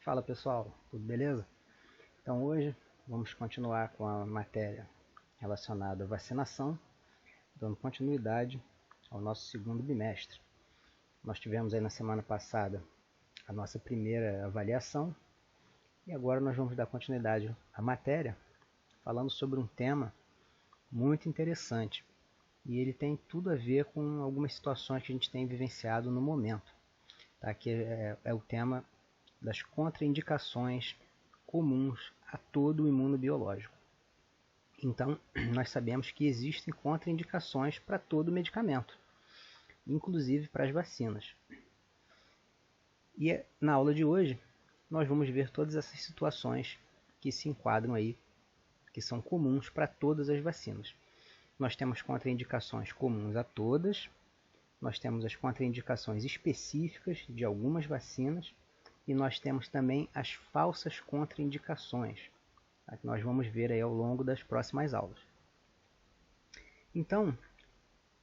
Fala pessoal, tudo beleza? Então hoje vamos continuar com a matéria relacionada à vacinação, dando continuidade ao nosso segundo bimestre. Nós tivemos aí na semana passada a nossa primeira avaliação e agora nós vamos dar continuidade à matéria falando sobre um tema muito interessante e ele tem tudo a ver com algumas situações que a gente tem vivenciado no momento. Tá? Que é o tema das contraindicações comuns a todo o imunobiológico. Então, nós sabemos que existem contraindicações para todo medicamento, inclusive para as vacinas. E na aula de hoje, nós vamos ver todas essas situações que se enquadram aí, que são comuns para todas as vacinas. Nós temos contraindicações comuns a todas, nós temos as contraindicações específicas de algumas vacinas e nós temos também as falsas contraindicações, que nós vamos ver aí ao longo das próximas aulas. Então,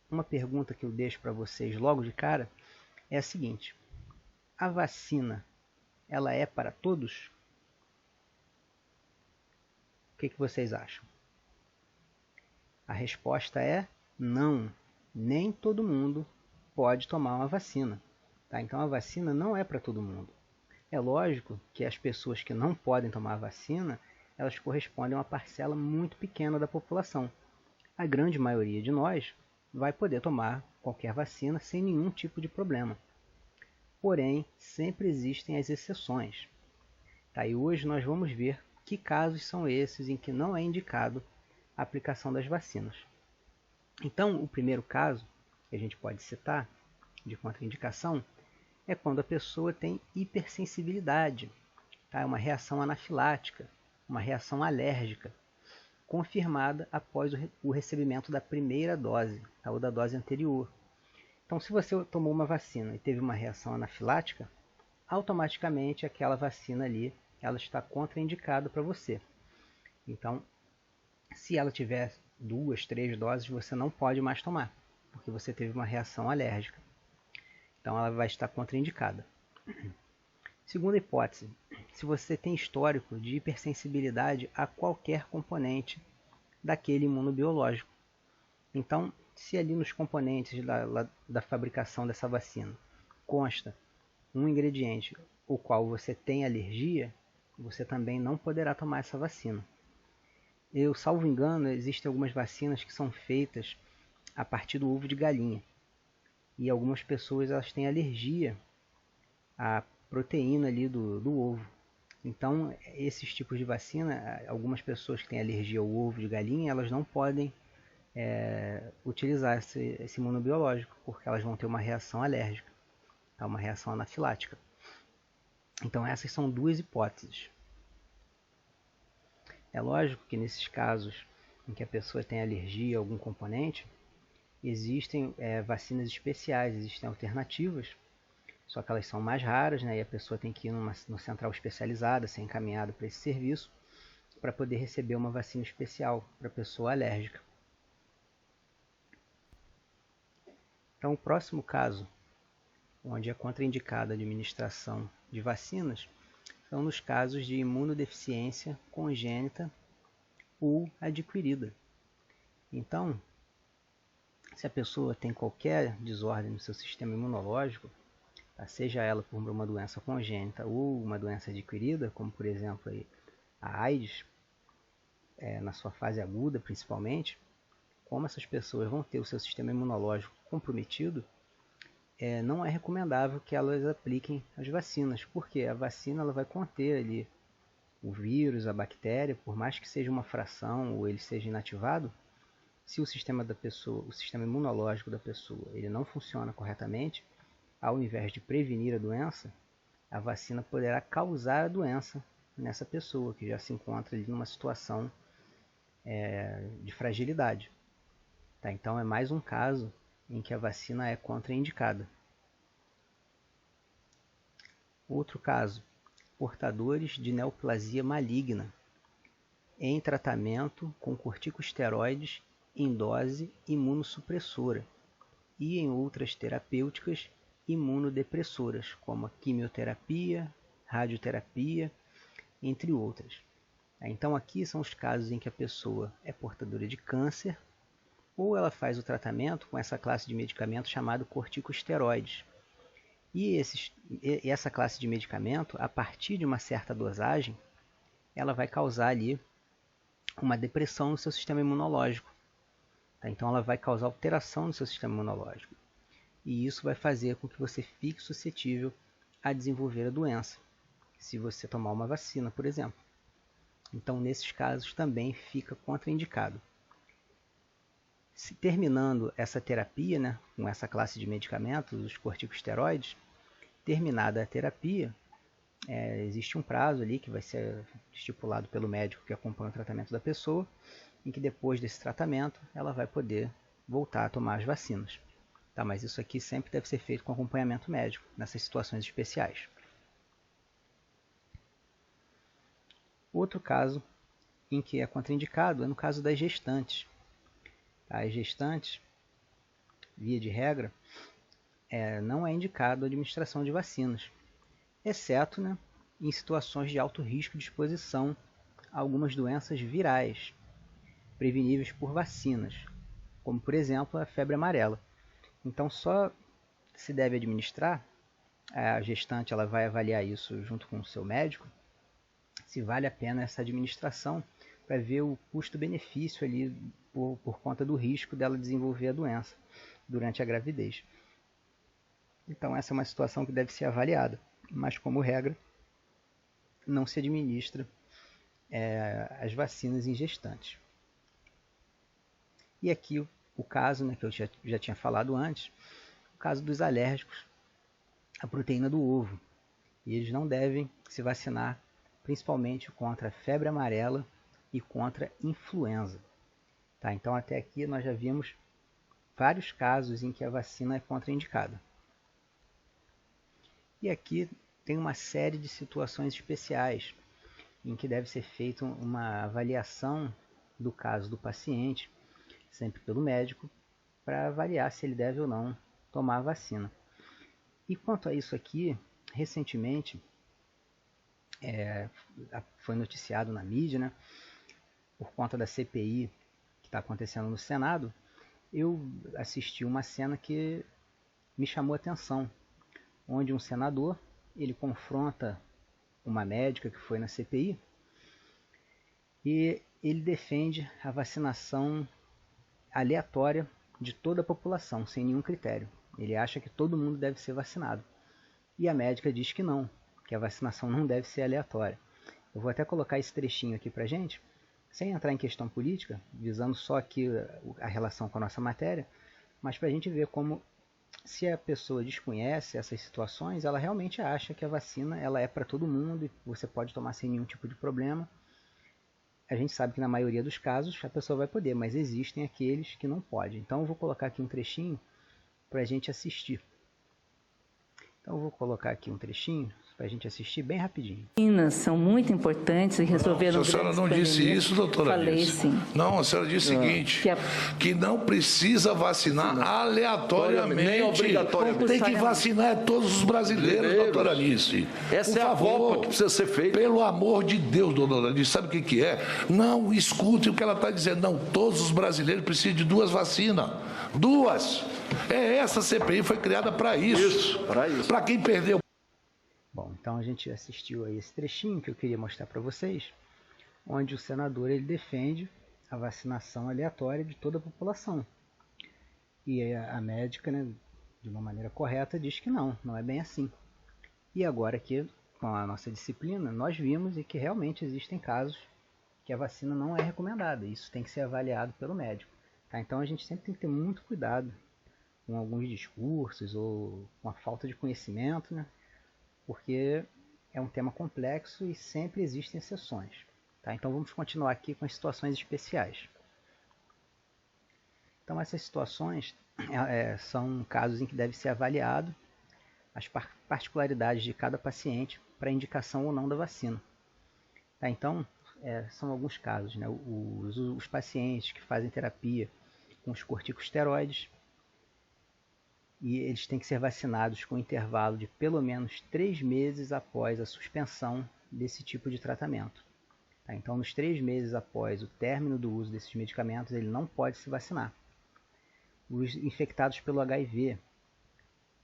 uma pergunta que eu deixo para vocês logo de cara é a seguinte: a vacina, ela é para todos? O que vocês acham? A resposta é não. Nem todo mundo pode tomar uma vacina. Tá? Então a vacina não é para todo mundo. É lógico que as pessoas que não podem tomar a vacina, elas correspondem a uma parcela muito pequena da população. A grande maioria de nós vai poder tomar qualquer vacina sem nenhum tipo de problema. Porém, sempre existem as exceções. Tá? E hoje nós vamos ver que casos são esses em que não é indicado a aplicação das vacinas. Então, o primeiro caso que a gente pode citar de contraindicação é quando a pessoa tem hipersensibilidade, tá? Uma reação anafilática, uma reação alérgica, confirmada após o recebimento da primeira dose, tá? Ou da dose anterior. Então, se você tomou uma vacina e teve uma reação anafilática, automaticamente aquela vacina ali ela está contraindicada para você. Então, se ela tiver 2, 3 doses, você não pode mais tomar, porque você teve uma reação alérgica. Então ela vai estar contraindicada. Segunda hipótese, se você tem histórico de hipersensibilidade a qualquer componente daquele imunobiológico. Então, se ali nos componentes da fabricação dessa vacina consta um ingrediente o qual você tem alergia, você também não poderá tomar essa vacina. Eu, salvo engano, existem algumas vacinas que são feitas a partir do ovo de galinha. E algumas pessoas elas têm alergia à proteína ali do ovo. Então, esses tipos de vacina, algumas pessoas que têm alergia ao ovo de galinha, elas não podem utilizar esse imunobiológico, porque elas vão ter uma reação alérgica, tá? Uma reação anafilática. Então, essas são duas hipóteses. É lógico que nesses casos em que a pessoa tem alergia a algum componente, existem vacinas especiais, existem alternativas, só que elas são mais raras, né? E a pessoa tem que ir numa central especializada, ser encaminhada para esse serviço, para poder receber uma vacina especial para pessoa alérgica. Então, o próximo caso, onde é contraindicada a administração de vacinas, são nos casos de imunodeficiência congênita ou adquirida. Então, se a pessoa tem qualquer desordem no seu sistema imunológico, seja ela por uma doença congênita ou uma doença adquirida, como por exemplo a AIDS, na sua fase aguda principalmente, como essas pessoas vão ter o seu sistema imunológico comprometido, não é recomendável que elas apliquem as vacinas, porque a vacina ela vai conter ali o vírus, a bactéria, por mais que seja uma fração ou ele seja inativado, se o sistema da pessoa, o sistema imunológico da pessoa, ele não funciona corretamente, ao invés de prevenir a doença, a vacina poderá causar a doença nessa pessoa que já se encontra ali numa situação de fragilidade. Tá? Então é mais um caso em que a vacina é contraindicada. Outro caso, portadores de neoplasia maligna em tratamento com corticosteroides em dose imunossupressora e em outras terapêuticas imunodepressoras, como a quimioterapia, radioterapia, entre outras. Então aqui são os casos em que a pessoa é portadora de câncer ou ela faz o tratamento com essa classe de medicamento chamado corticosteroides. E essa classe de medicamento, a partir de uma certa dosagem, ela vai causar ali uma depressão no seu sistema imunológico. Tá? Então ela vai causar alteração no seu sistema imunológico. E isso vai fazer com que você fique suscetível a desenvolver a doença, se você tomar uma vacina, por exemplo. Então, nesses casos, também fica contraindicado. Se terminando essa terapia, né, com essa classe de medicamentos, os corticosteroides, terminada a terapia, existe um prazo ali que vai ser estipulado pelo médico que acompanha o tratamento da pessoa, em que depois desse tratamento ela vai poder voltar a tomar as vacinas. Tá, mas isso aqui sempre deve ser feito com acompanhamento médico, nessas situações especiais. Outro caso em que é contraindicado é no caso das gestantes. As gestantes, via de regra, não é indicado a administração de vacinas, exceto, né, em situações de alto risco de exposição a algumas doenças virais, preveníveis por vacinas, como por exemplo a febre amarela. Então só se deve administrar, a gestante ela vai avaliar isso junto com o seu médico, se vale a pena essa administração, para ver o custo-benefício ali por conta do risco dela desenvolver a doença durante a gravidez. Então essa é uma situação que deve ser avaliada, mas como regra não se administra as vacinas em gestantes. E aqui o caso, né, que eu já tinha falado antes, o caso dos alérgicos à proteína do ovo. E eles não devem se vacinar principalmente contra a febre amarela e contra influenza. Tá? Então até aqui nós já vimos vários casos em que a vacina é contraindicada. E aqui tem uma série de situações especiais em que deve ser feita uma avaliação do caso do paciente, sempre pelo médico, para avaliar se ele deve ou não tomar a vacina. E quanto a isso aqui, recentemente foi noticiado na mídia, né, por conta da CPI que está acontecendo no Senado, eu assisti uma cena que me chamou a atenção, onde um senador ele confronta uma médica que foi na CPI e ele defende a vacinação aleatória de toda a população, sem nenhum critério. Ele acha que todo mundo deve ser vacinado. E a médica diz que não, que a vacinação não deve ser aleatória. Eu vou até colocar esse trechinho aqui para gente, sem entrar em questão política, visando só aqui a relação com a nossa matéria, mas para a gente ver como, se a pessoa desconhece essas situações, ela realmente acha que a vacina ela é para todo mundo e você pode tomar sem nenhum tipo de problema. A gente sabe que na maioria dos casos a pessoa vai poder, mas existem aqueles que não podem. Então eu vou colocar aqui um trechinho para a gente assistir. Então eu vou colocar aqui um trechinho para a gente assistir bem rapidinho. São muito importantes e resolveram. A senhora não disse isso, doutora Alice? Sim. Não, a senhora disse o seguinte, que não precisa vacinar aleatoriamente. Nem obrigatoriamente. Tem que vacinar todos os brasileiros, doutora Alice. Essa é a Copa que precisa ser feita. Pelo amor de Deus, doutora Alice, sabe o que é? Não escute o que ela está dizendo. Não, todos os brasileiros precisam de 2 vacinas. 2. Essa CPI foi criada para isso. Isso, para isso. Para quem perdeu. Bom, então a gente assistiu a esse trechinho que eu queria mostrar para vocês, onde o senador ele defende a vacinação aleatória de toda a população. E a médica, né, de uma maneira correta, diz que não é bem assim. E agora aqui, com a nossa disciplina, nós vimos e que realmente existem casos que a vacina não é recomendada. Isso tem que ser avaliado pelo médico. Tá? Então a gente sempre tem que ter muito cuidado com alguns discursos ou com a falta de conhecimento, né? Porque é um tema complexo e sempre existem exceções. Tá? Então vamos continuar aqui com as situações especiais. Então essas situações são casos em que deve ser avaliado as particularidades de cada paciente para indicação ou não da vacina. Tá? Então são alguns casos, né? Os pacientes que fazem terapia com os corticosteroides, e eles têm que ser vacinados com intervalo de pelo menos 3 meses após a suspensão desse tipo de tratamento. Tá? Então, nos 3 meses após o término do uso desses medicamentos, ele não pode se vacinar. Os infectados pelo HIV,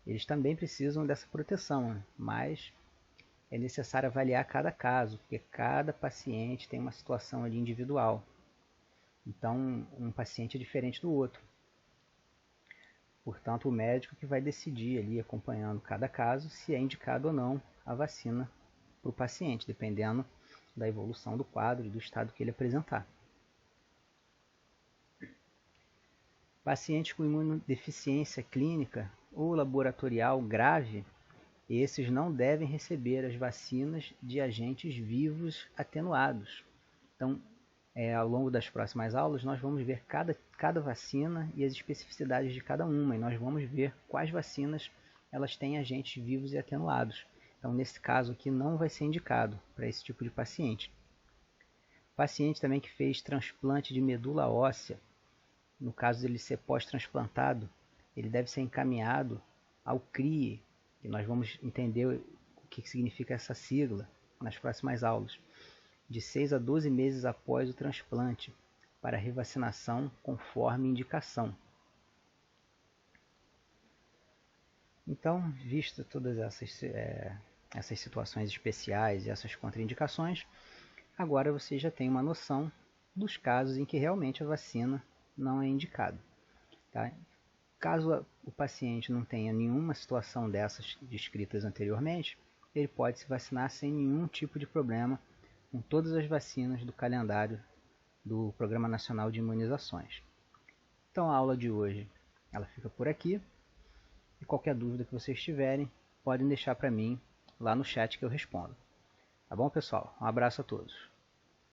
eles também precisam dessa proteção, né? Mas é necessário avaliar cada caso, porque cada paciente tem uma situação ali individual. Então, um paciente é diferente do outro. Portanto, o médico que vai decidir ali, acompanhando cada caso, se é indicado ou não a vacina para o paciente, dependendo da evolução do quadro e do estado que ele apresentar. Pacientes com imunodeficiência clínica ou laboratorial grave, esses não devem receber as vacinas de agentes vivos atenuados. Então, ao longo das próximas aulas, nós vamos ver cada vacina e as especificidades de cada uma, e nós vamos ver quais vacinas elas têm agentes vivos e atenuados. Então, nesse caso aqui, não vai ser indicado para esse tipo de paciente. Paciente também que fez transplante de medula óssea, no caso dele ser pós-transplantado, ele deve ser encaminhado ao CRIE, e nós vamos entender o que significa essa sigla nas próximas aulas, de 6 a 12 meses após o transplante, para revacinação conforme indicação. Então, visto todas essas situações especiais e essas contraindicações, agora você já tem uma noção dos casos em que realmente a vacina não é indicada. Tá? Caso o paciente não tenha nenhuma situação dessas descritas anteriormente, ele pode se vacinar sem nenhum tipo de problema com todas as vacinas do calendário do Programa Nacional de Imunizações. Então a aula de hoje ela fica por aqui, e qualquer dúvida que vocês tiverem, podem deixar para mim lá no chat que eu respondo. Tá bom, pessoal? Um abraço a todos.